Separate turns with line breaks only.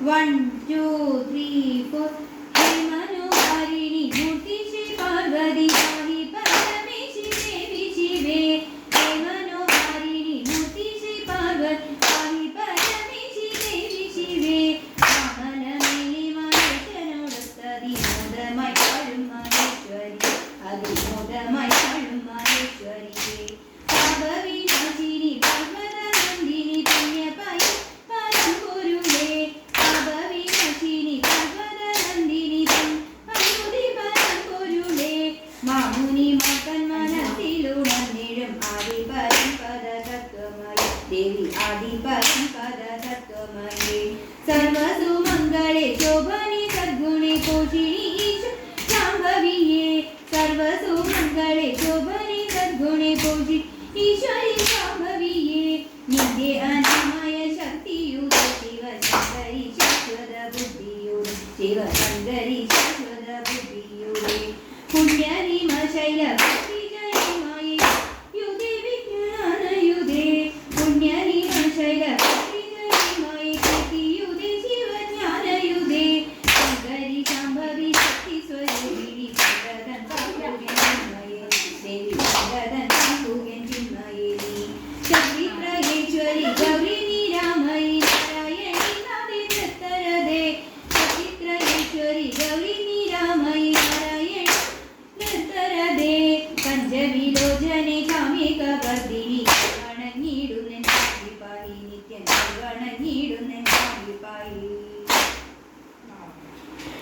1 2 3 4 हे मनोहारिणी मूर्ति श्री पार्वती पाहि परमेश्वरी देवी शिवे हे मनोहारिणी मूर्ति श्री पार्वती पाहि परमेश्वरी देवी शिवे വാമനമേനി മഹേശ്വരനോടൊത്തതി മോദമായി വാഴും മഹേശ്വരി അതിമോദമായി വാഴും മഹേശ്വരിയെ പാപവിനാശിനി പർവ്വതനന്ദിനി പുണ്യപയ പരമ്പൊരുളേ പാപവിനാശിനി പർവ്വതനന്ദിനി പയുതി പരമ്പൊരുളേ മാമുനി മകൻ മനസ്സിലുണർന്നിടും ആദിപരംപദ തത്വമയേ ദേവി ആദിപരംപദ തത്വമയേ സർവസുമംഗളേ ശോഭനി സദ്ഗുണേ പോഷിണി ഈശ ശാംഭവിയേ സർവസുമംഗളേ ശോഭനി സദ്ഗുണേ പോഷിണി ഈശ്വരി ശാംഭവിയേ നിത്യ അനാമയ ശക്തിയുത ശിവശങ്കരി ശാശ്വത ബുദ്ധിയുത ശിവശങ്കരി